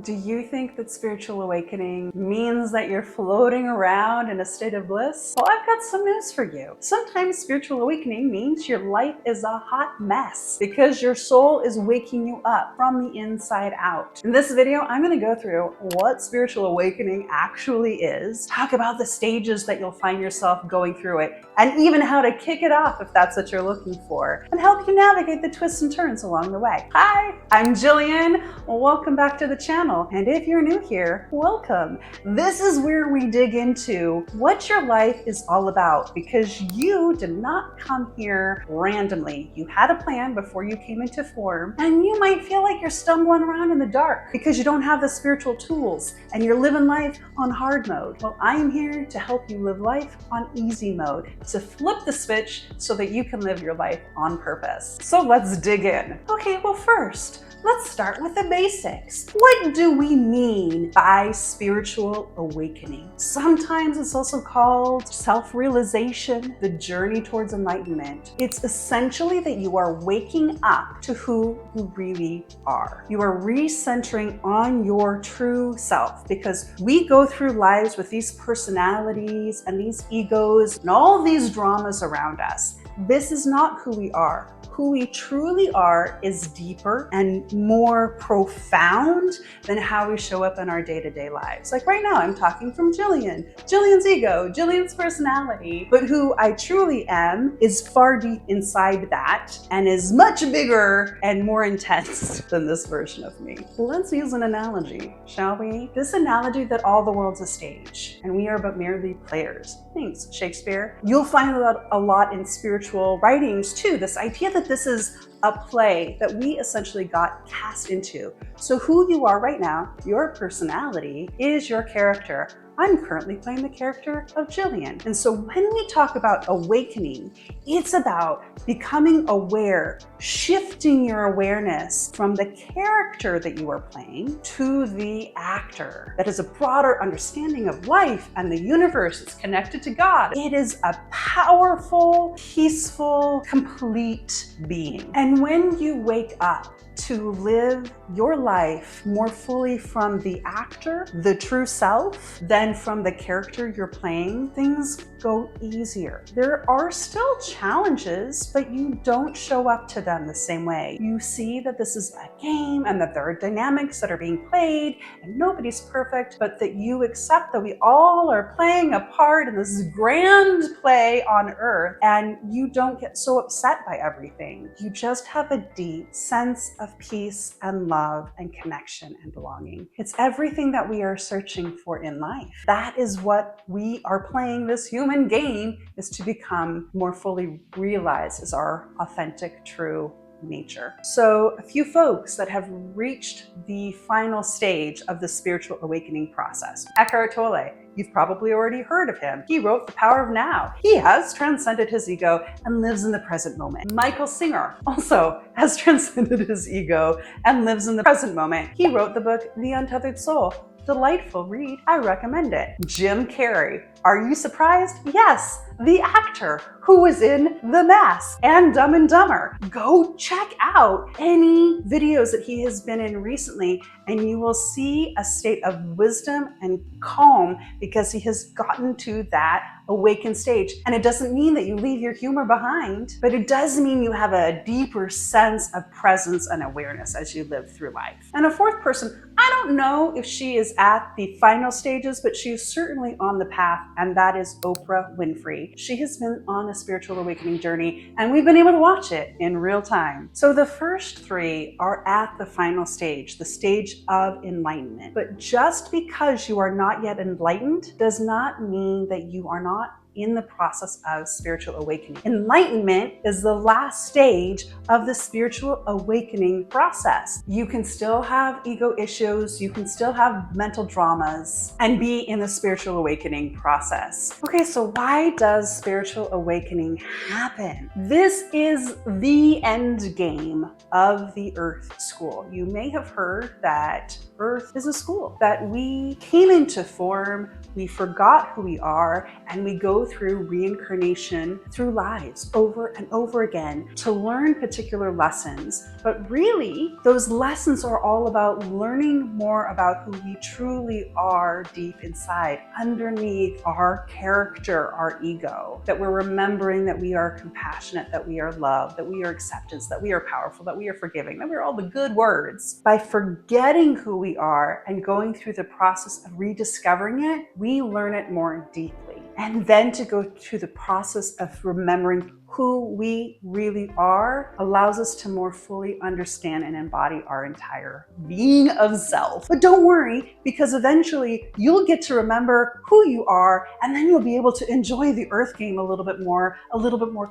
Do you think that spiritual awakening means that you're floating around in a state of bliss? Well, I've got some news for you. Sometimes spiritual awakening means your life is a hot mess because your soul is waking you up from the inside out. In this video, I'm going to go through what spiritual awakening actually is, talk about the stages that you'll find yourself going through it, and even how to kick it off if that's what you're looking for, and help you navigate the twists and turns along the way. Hi, I'm Jillian. Welcome back to the channel. And if you're new here, welcome. This is where we dig into what your life is all about, because you did not come here randomly. You had a plan before you came into form, and you might feel like you're stumbling around in the dark because you don't have the spiritual tools and you're living life on hard mode. Well, I am here to help you live life on easy mode, to flip the switch so that you can live your life on purpose. So let's dig in. Okay, well first, let's start with the basics. What do we mean by spiritual awakening? Sometimes it's also called self-realization, the journey towards enlightenment. It's essentially that you are waking up to who you really are. You are recentering on your true self, because we go through lives with these personalities and these egos and all these dramas around us. This is not who we are. Who we truly are is deeper and more profound than how we show up in our day-to-day lives. Like right now, I'm talking from Jillian, Jillian's ego, Jillian's personality, but who I truly am is far deep inside that and is much bigger and more intense than this version of me. Let's use an analogy, shall we? This analogy that all the world's a stage and we are but merely players. Thanks, Shakespeare. You'll find that a lot in spiritual writings too, this idea that this is a play that we essentially got cast into. So who you are right now, your personality, is your character. I'm currently playing the character of Jillian. And so when we talk about awakening, it's about becoming aware, shifting your awareness from the character that you are playing to the actor that has a broader understanding of life and the universe. It's connected to God. It is a powerful, peaceful, complete being. And when you wake up to live your life more fully from the actor, the true self, than from the character you're playing, things go easier. There are still challenges, but you don't show up to them the same way. You see that this is a game and that there are dynamics that are being played and nobody's perfect, but that you accept that we all are playing a part in this grand play on earth, and you don't get so upset by everything. You just have a deep sense of peace and love and connection and belonging. It's everything that we are searching for in life. That is what we are playing this human game, is to become more fully realized as our authentic, true nature. So a few folks that have reached the final stage of the spiritual awakening process. Eckhart Tolle. You've probably already heard of him. He wrote The Power of Now. He has transcended his ego and lives in the present moment. Michael Singer also has transcended his ego and lives in the present moment. He wrote the book The Untethered Soul. Delightful read. I recommend it. Jim Carrey. Are you surprised? Yes, the actor who was in The Mask and Dumb and Dumber. Go check out any videos that he has been in recently, and you will see a state of wisdom and calm because he has gotten to that awakened stage. And it doesn't mean that you leave your humor behind, but it does mean you have a deeper sense of presence and awareness as you live through life. And a fourth person, I don't know if she is at the final stages, but she is certainly on the path, and that is Oprah Winfrey. She has been on a spiritual awakening journey, and we've been able to watch it in real time. So the first three are at the final stage, the stage of enlightenment. But just because you are not yet enlightened does not mean that you are not in the process of spiritual awakening. Enlightenment is the last stage of the spiritual awakening process. You can still have ego issues, you can still have mental dramas, and be in the spiritual awakening process. Okay, so why does spiritual awakening happen? This is the end game of the Earth School. You may have heard that Earth is a school, that we came into form, we forgot who we are, and we go through reincarnation through lives over and over again to learn particular lessons. But really, those lessons are all about learning more about who we truly are deep inside, underneath our character, our ego, that we're remembering that we are compassionate, that we are loved, that we are acceptance, that we are powerful, that we are forgiving, that we're all the good words. By forgetting who we are and going through the process of rediscovering it, we learn it more deeply. And then to go through the process of remembering who we really are allows us to more fully understand and embody our entire being of self. But don't worry, because eventually you'll get to remember who you are, and then you'll be able to enjoy the Earth game a little bit more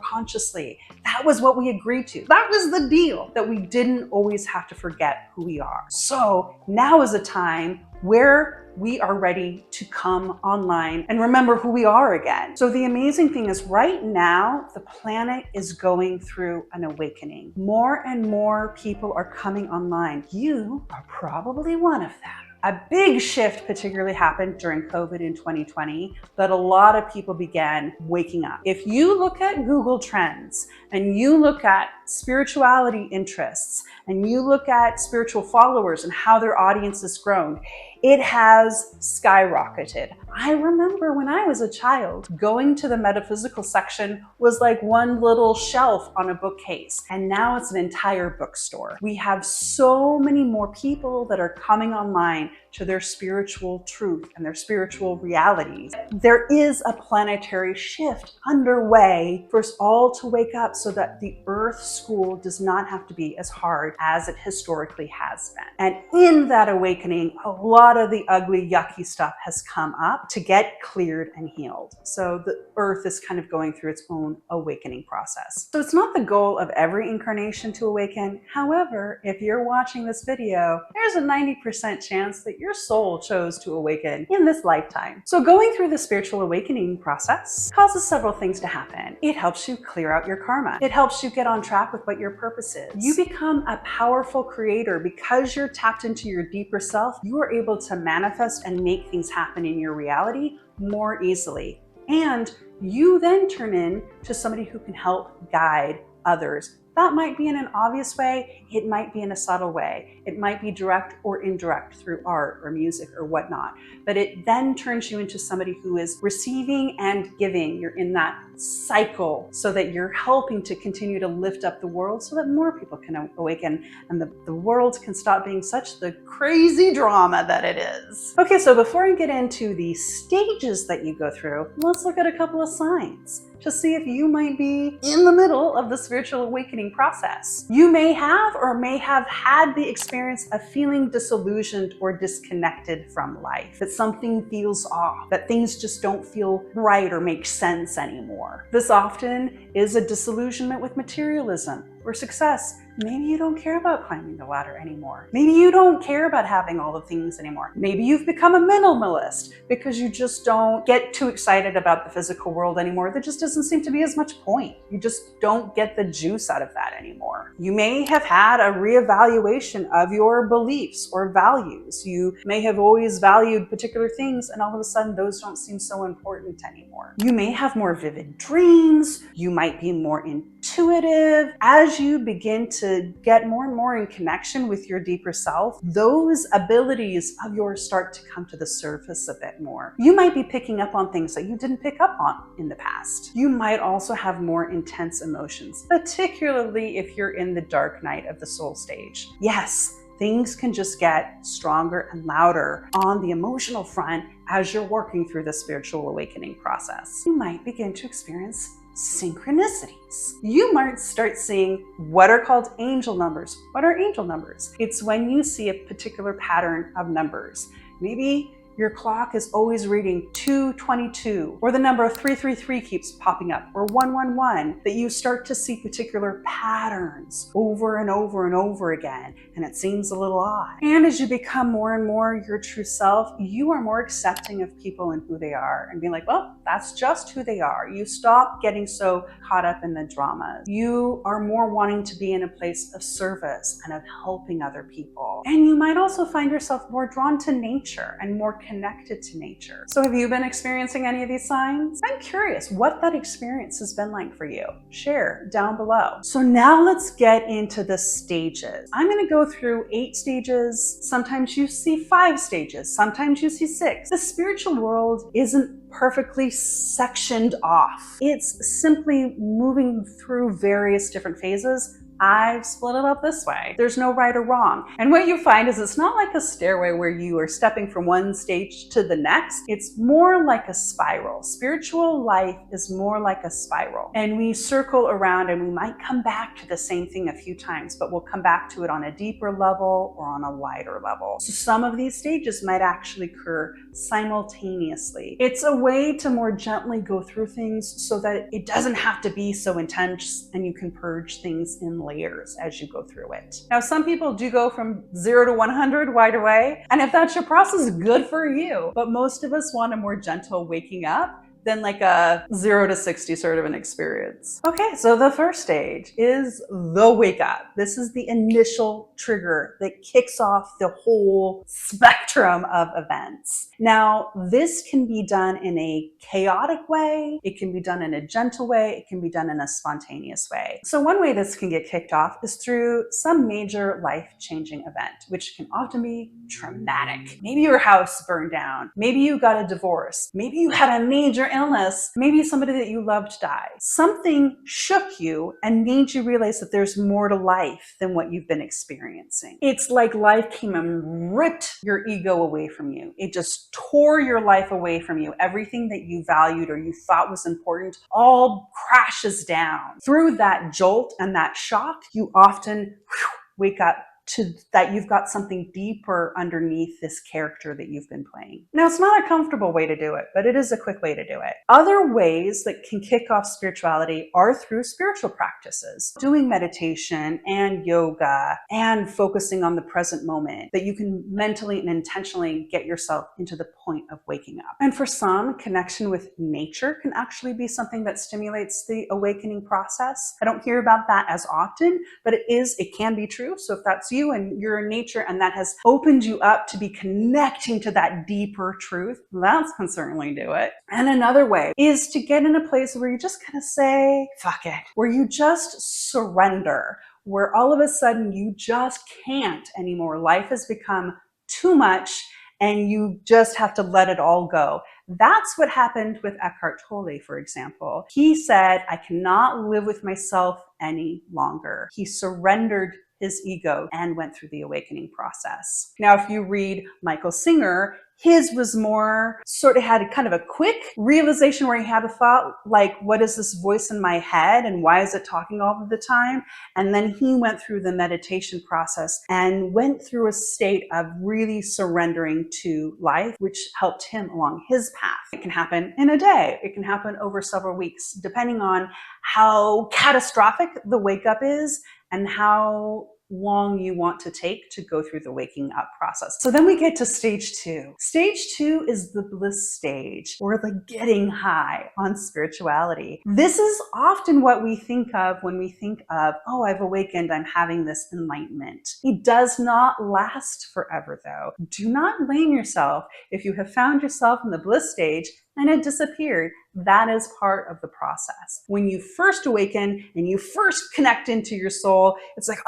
consciously. That was what we agreed to. That was the deal, that we didn't always have to forget who we are. So now is a time where we are ready to come online and remember who we are again. So the amazing thing is right now, the planet is going through an awakening. More and more people are coming online. You are probably one of them. A big shift particularly happened during COVID in 2020 that a lot of people began waking up. If you look at Google Trends and you look at spirituality interests and you look at spiritual followers and how their audience has grown, it has skyrocketed. I remember when I was a child, going to the metaphysical section was like one little shelf on a bookcase, and now it's an entire bookstore. We have so many more people that are coming online to their spiritual truth and their spiritual realities. There is a planetary shift underway for us all to wake up so that the Earth school does not have to be as hard as it historically has been. And in that awakening, a lot of the ugly, yucky stuff has come up to get cleared and healed. So the Earth is kind of going through its own awakening process. So it's not the goal of every incarnation to awaken. However, if you're watching this video, there's a 90% chance that your soul chose to awaken in this lifetime. So going through the spiritual awakening process causes several things to happen. It helps you clear out your karma. It helps you get on track with what your purpose is. You become a powerful creator because you're tapped into your deeper self. You are able to manifest and make things happen in your reality more easily. And you then turn into somebody who can help guide others. That might be in an obvious way, it might be in a subtle way, it might be direct or indirect through art or music or whatnot, but it then turns you into somebody who is receiving and giving. You're in that cycle so that you're helping to continue to lift up the world so that more people can awaken and the world can stop being such the crazy drama that it is. Okay, so before I get into the stages that you go through, let's look at a couple of signs to see if you might be in the middle of the spiritual awakening process. You may have or may have had the experience of feeling disillusioned or disconnected from life, that something feels off, that things just don't feel right or make sense anymore. This often is a disillusionment with materialism or success. Maybe you don't care about climbing the ladder anymore. Maybe you don't care about having all the things anymore. Maybe you've become a minimalist because you just don't get too excited about the physical world anymore. There just doesn't seem to be as much point. You just don't get the juice out of that anymore. You may have had a reevaluation of your beliefs or values. You may have always valued particular things and all of a sudden those don't seem so important anymore. You may have more vivid dreams. You might be more intuitive. As you begin to get more and more in connection with your deeper self, those abilities of yours start to come to the surface a bit more. You might be picking up on things that you didn't pick up on in the past. You might also have more intense emotions, particularly if you're in the dark night of the soul stage. Yes, things can just get stronger and louder on the emotional front as you're working through the spiritual awakening process. You might begin to experience synchronicities. You might start seeing what are called angel numbers. What are angel numbers? It's when you see a particular pattern of numbers. Maybe your clock is always reading 222, or the number 333 keeps popping up, or 111, that you start to see particular patterns over and over and over again, and it seems a little odd. And as you become more and more your true self, you are more accepting of people and who they are, and being like, well, that's just who they are. You stop getting so caught up in the drama. You are more wanting to be in a place of service and of helping other people. And you might also find yourself more drawn to nature and more connected to nature. So have you been experiencing any of these signs? I'm curious what that experience has been like for you. Share down below. So now let's get into the stages. I'm going to go through 8 stages. Sometimes you see 5 stages. Sometimes you see 6. The spiritual world isn't perfectly sectioned off. It's simply moving through various different phases. I've split it up this way. There's no right or wrong. And what you find is it's not like a stairway where you are stepping from one stage to the next. It's more like a spiral. Spiritual life is more like a spiral. And we circle around and we might come back to the same thing a few times, but we'll come back to it on a deeper level or on a wider level. So some of these stages might actually occur simultaneously. It's a way to more gently go through things so that it doesn't have to be so intense, and you can purge things in layers as you go through it. Now, some people do go from 0 to 100 right away, and if that's your process, good for you. But most of us want a more gentle waking up than like a 0 to 60 sort of an experience. Okay, so the first stage is the wake up. This is the initial trigger that kicks off the whole spectrum of events. Now, this can be done in a chaotic way, it can be done in a gentle way, it can be done in a spontaneous way. So one way this can get kicked off is through some major life-changing event, which can often be traumatic. Maybe your house burned down, maybe you got a divorce, maybe you had a major illness, maybe somebody that you loved died. Something shook you and made you realize that there's more to life than what you've been experiencing. It's like life came and ripped your ego away from you. It just tore your life away from you. Everything that you valued or you thought was important all crashes down. Through that jolt and that shock, you often wake up to that you've got something deeper underneath this character that you've been playing. Now, it's not a comfortable way to do it, but it is a quick way to do it. Other ways that can kick off spirituality are through spiritual practices, doing meditation and yoga and focusing on the present moment, that you can mentally and intentionally get yourself into the point of waking up. And for some, connection with nature can actually be something that stimulates the awakening process. I don't hear about that as often, but it can be true. So if that's you and you're in nature and that has opened you up to be connecting to that deeper truth, that can certainly do it. And another way is to get in a place where you just kind of say, fuck it, where you just surrender, where all of a sudden you just can't anymore. Life has become too much and you just have to let it all go. That's what happened with Eckhart Tolle, for example. He said, I cannot live with myself any longer. He surrendered his ego and went through the awakening process. Now, if you read Michael Singer, his was more sort of had kind of a quick realization where he had a thought like, what is this voice in my head and why is it talking all of the time? And then he went through the meditation process and went through a state of really surrendering to life, which helped him along his path. It can happen in a day. It can happen over several weeks, depending on how catastrophic the wake up is and how long you want to take to go through the waking up process. So then we get to stage 2. Stage 2 is the bliss stage, or the getting high on spirituality. This is often what we think of when we think of, oh, I've awakened, I'm having this enlightenment. It does not last forever though. Do not blame yourself if you have found yourself in the bliss stage and it disappeared. That is part of the process. When you first awaken and you first connect into your soul, it's like,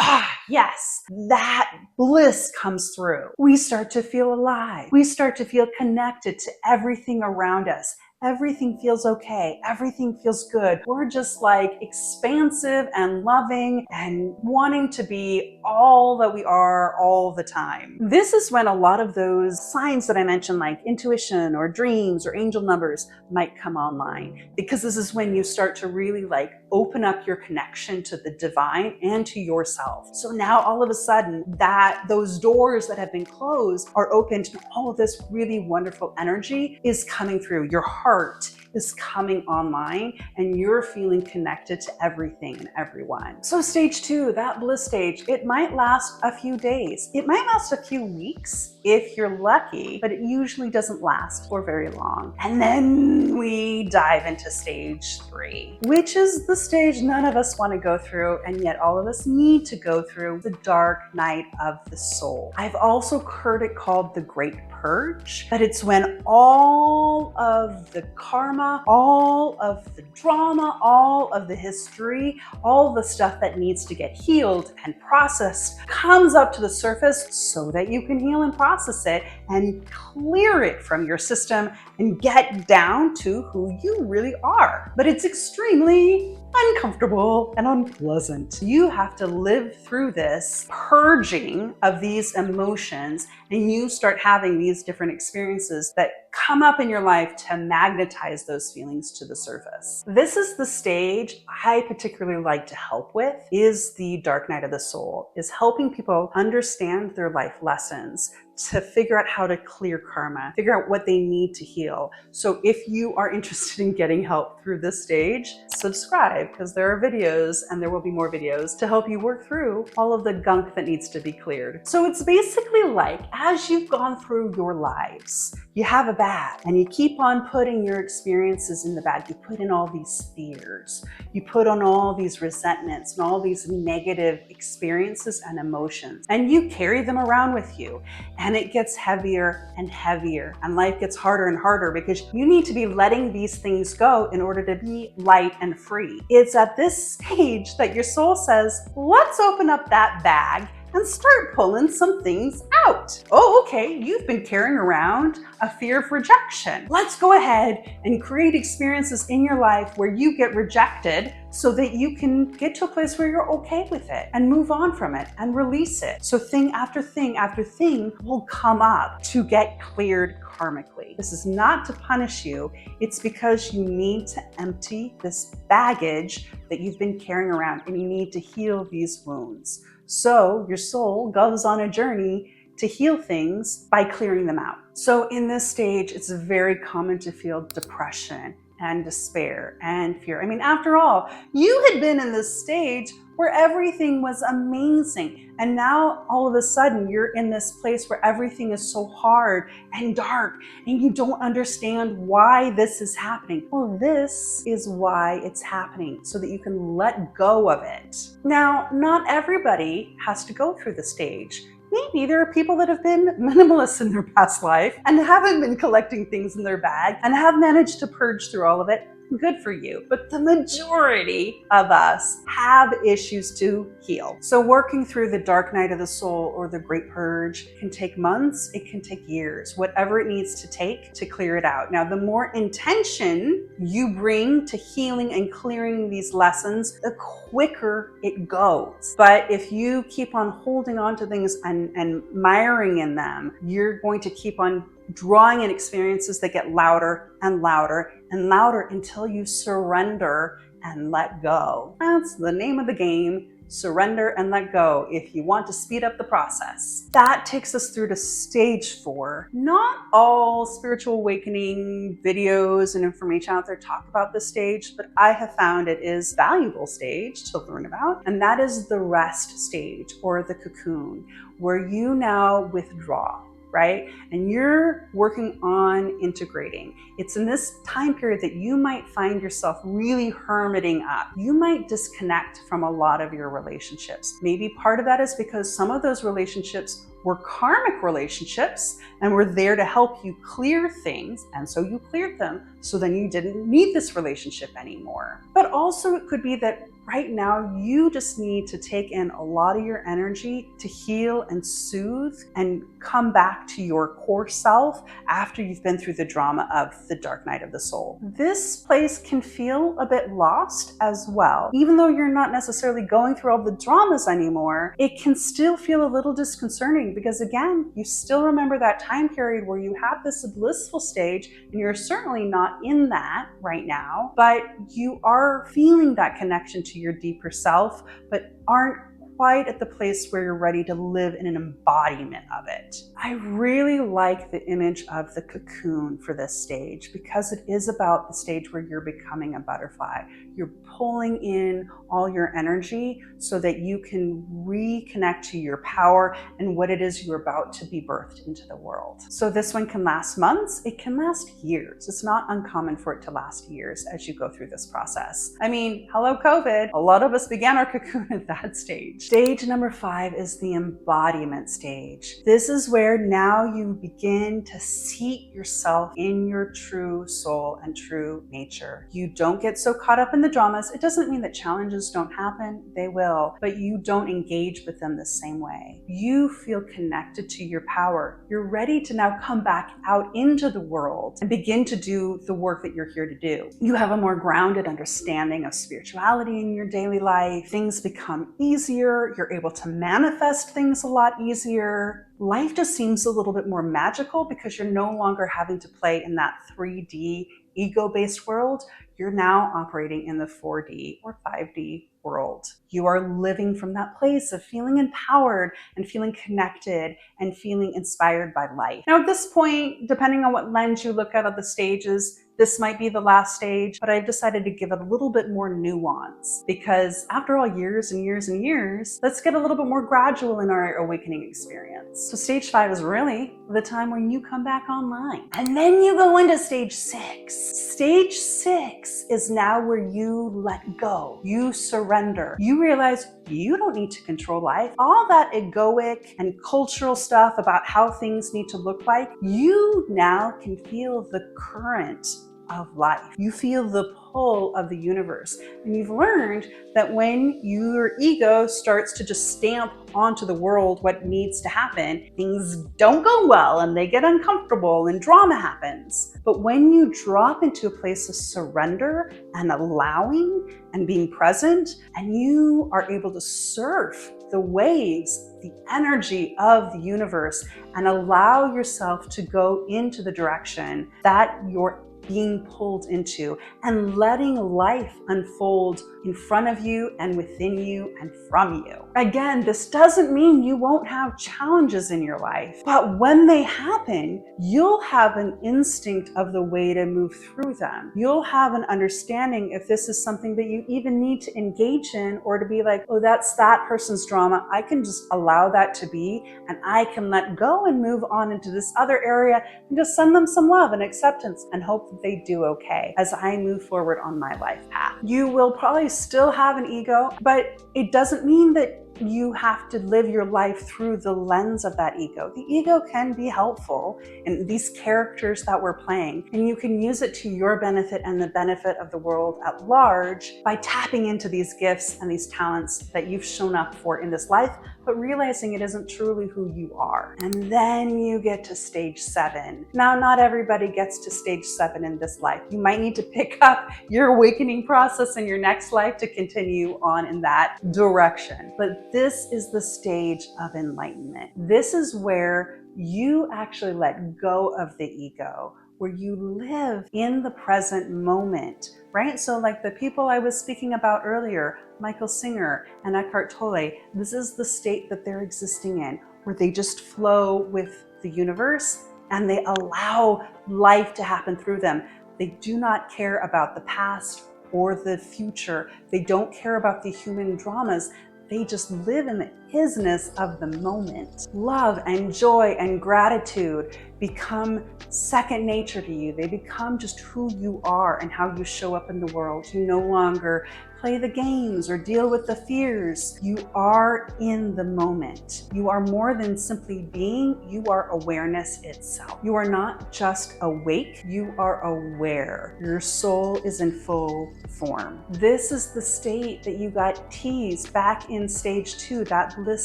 yes, that bliss comes through. We start to feel alive. We start to feel connected to everything around us. everything feels okay. Everything feels good. We're just like expansive and loving and wanting to be all that we are all the time. This is when a lot of those signs that I mentioned, like intuition or dreams or angel numbers, might come online, because this is when you start to really like open up your connection to the divine and to yourself. So now all of a sudden that those doors that have been closed are opened, and all of this really wonderful energy is coming through. Your heart is coming online and you're feeling connected to everything and everyone. So stage 2, that bliss stage, it might last a few days. It might last a few weeks if you're lucky, but it usually doesn't last for very long. And then we dive into stage 3, which is the stage none of us want to go through, and yet all of us need to go through, the dark night of the soul. I've also heard it called the Great Purge, but it's when all of the karma, all of the drama, all of the history, all the stuff that needs to get healed and processed comes up to the surface so that you can heal and process it and clear it from your system and get down to who you really are. But it's extremely uncomfortable and unpleasant. You have to live through this purging of these emotions, and you start having these different experiences that come up in your life to magnetize those feelings to the surface. This is the stage I particularly like to help with, is the dark night of the soul, is helping people understand their life lessons, to figure out how to clear karma, figure out what they need to heal. So if you are interested in getting help through this stage, subscribe, because there are videos, and there will be more videos, to help you work through all of the gunk that needs to be cleared. So it's basically like, as you've gone through your lives, you have a bag and you keep on putting your experiences in the bag. You put in all these fears, you put on all these resentments and all these negative experiences and emotions, and you carry them around with you. And it gets heavier and heavier, and life gets harder and harder, because you need to be letting these things go in order to be light and free. It's at this stage that your soul says, let's open up that bag and start pulling some things out. Oh, okay, you've been carrying around a fear of rejection. Let's go ahead and create experiences in your life where you get rejected, so that you can get to a place where you're okay with it and move on from it and release it. So thing after thing after thing will come up to get cleared karmically. This is not to punish you. It's because you need to empty this baggage that you've been carrying around, and you need to heal these wounds. So your soul goes on a journey to heal things by clearing them out. So in this stage, it's very common to feel depression and despair and fear. I mean, after all, you had been in this stage where everything was amazing, and now all of a sudden you're in this place where everything is so hard and dark, and you don't understand why this is happening. Well, this is why it's happening, so that you can let go of it. Now, not everybody has to go through the stage. Maybe there are people that have been minimalists in their past life and haven't been collecting things in their bag and have managed to purge through all of it. Good for you. But the majority of us have issues to heal. So working through the dark night of the soul or the great purge can take months, it can take years, whatever it needs to take to clear it out. Now, the more intention you bring to healing and clearing these lessons, the quicker it goes. But if you keep on holding on to things and miring in them, you're going to keep on drawing in experiences that get louder and louder and louder until you surrender and let go. That's the name of the game. Surrender and let go if you want to speed up the process. That takes us through to stage 4. Not all spiritual awakening videos and information out there talk about this stage, but I have found it is a valuable stage to learn about, and that is the rest stage, or the cocoon, where you now withdraw. Right? And you're working on integrating. It's in this time period that you might find yourself really hermiting up. You might disconnect from a lot of your relationships. Maybe part of that is because some of those relationships were karmic relationships and were there to help you clear things, and so you cleared them, so then you didn't need this relationship anymore. But also it could be that right now you just need to take in a lot of your energy to heal and soothe and come back to your core self after you've been through the drama of the dark night of the soul. This place can feel a bit lost as well. Even though you're not necessarily going through all the dramas anymore, it can still feel a little disconcerting because, again, you still remember that time period where you had this blissful stage, and you're certainly not in that right now, but you are feeling that connection to your deeper self, but aren't quite at the place where you're ready to live in an embodiment of it. I really like the image of the cocoon for this stage because it is about the stage where you're becoming a butterfly. You're pulling in all your energy so that you can reconnect to your power and what it is you're about to be birthed into the world. So this one can last months, it can last years. It's not uncommon for it to last years as you go through this process. I mean, hello COVID, a lot of us began our cocoon at that stage. Stage number 5 is the embodiment stage. This is where now you begin to seat yourself in your true soul and true nature. You don't get so caught up in the dramas. It doesn't mean that challenges don't happen, they will, but you don't engage with them the same way. You feel connected to your power. You're ready to now come back out into the world and begin to do the work that you're here to do. You have a more grounded understanding of spirituality in your daily life. Things become easier. You're able to manifest things a lot easier. Life just seems a little bit more magical because you're no longer having to play in that 3D ego-based world. You're now operating in the 4D or 5D world. You are living from that place of feeling empowered and feeling connected and feeling inspired by life. Now at this point, depending on what lens you look at the stages, this might be the last stage, but I've decided to give it a little bit more nuance because after all, years and years and years, let's get a little bit more gradual in our awakening experience. So stage 5 is really the time when you come back online. And then you go into stage 6. Stage 6 is now where you let go. You surrender. You realize you don't need to control life. All that egoic and cultural stuff about how things need to look like, you now can feel the current of life. You feel the pull of the universe. And you've learned that when your ego starts to just stamp onto the world what needs to happen, things don't go well and they get uncomfortable and drama happens. But when you drop into a place of surrender and allowing and being present, and you are able to surf the waves, the energy of the universe, and allow yourself to go into the direction that you're being pulled into and letting life unfold in front of you and within you and from you. Again, this doesn't mean you won't have challenges in your life, but when they happen, you'll have an instinct of the way to move through them. You'll have an understanding if this is something that you even need to engage in, or to be like, oh, that's that person's drama. I can just allow that to be, and I can let go and move on into this other area and just send them some love and acceptance and hope that they do okay as I move forward on my life path. You will probably still have an ego, but it doesn't mean that you have to live your life through the lens of that ego. The ego can be helpful in these characters that we're playing, and you can use it to your benefit and the benefit of the world at large by tapping into these gifts and these talents that you've shown up for in this life, but realizing it isn't truly who you are. And then you get to stage 7. Now, not everybody gets to stage 7 in this life. You might need to pick up your awakening process in your next life to continue on in that direction. But this is the stage of enlightenment. This is where you actually let go of the ego, where you live in the present moment, right? So like the people I was speaking about earlier, Michael Singer and Eckhart Tolle, this is the state that they're existing in, where they just flow with the universe and they allow life to happen through them. They do not care about the past or the future. They don't care about the human dramas. They just live in the isness of the moment. Love and joy and gratitude become second nature to you. They become just who you are and how you show up in the world. You no longer play the games or deal with the fears. You are in the moment. You are more than simply being, you are awareness itself. You are not just awake, you are aware. Your soul is in full form. This is the state that you got teased back in stage 2, that bliss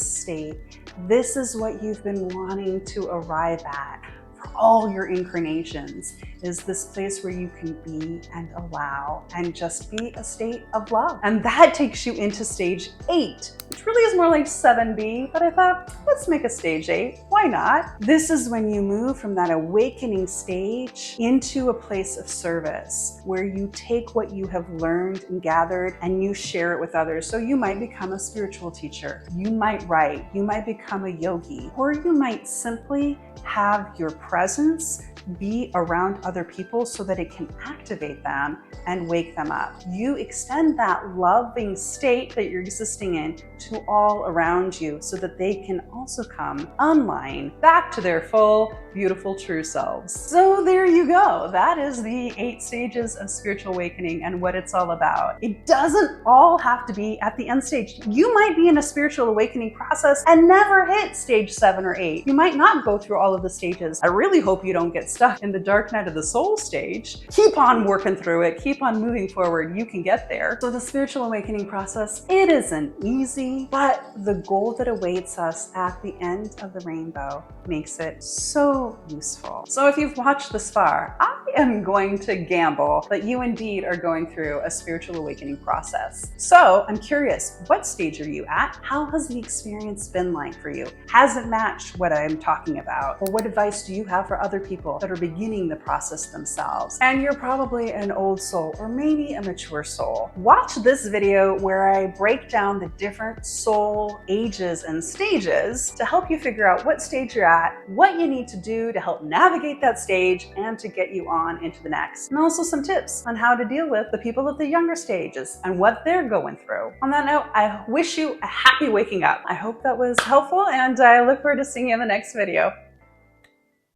state. This is what you've been wanting to arrive at for all your incarnations, is this place where you can be and allow and just be a state of love. And that takes you into stage 8, which really is more like 7B, but I thought, let's make a stage 8. Why not? This is when you move from that awakening stage into a place of service, where you take what you have learned and gathered and you share it with others. So you might become a spiritual teacher, you might write, you might become a yogi, or you might simply have your presence be around other people so that it can activate them and wake them up. You extend that loving state that you're existing in to all around you so that they can also come online back to their full, beautiful, true selves. So there you go. That is the 8 stages of spiritual awakening and what it's all about. It doesn't all have to be at the end stage. You might be in a spiritual awakening process and never hit stage 7 or 8. You might not go through all of the stages. I really hope you don't get stuck in the dark night of the soul stage. Keep on working through it. Keep on moving forward. You can get there. So the spiritual awakening process, it isn't easy, but the goal that awaits us at the end of the rainbow makes it so useful. So if you've watched this far, I am going to gamble that you indeed are going through a spiritual awakening process. So I'm curious, what stage are you at? How has the experience been like for you? Has it matched what I'm talking about? Or what advice do you have for other people that are beginning the process themselves? And you're probably an old soul or maybe a mature soul. Watch this video where I break down the different soul ages and stages to help you figure out what stage you're at, what you need to do to help navigate that stage and to get you on into the next. And also some tips on how to deal with the people at the younger stages and what they're going through. On that note, I wish you a happy waking up. I hope that was helpful and I look forward to seeing you in the next video.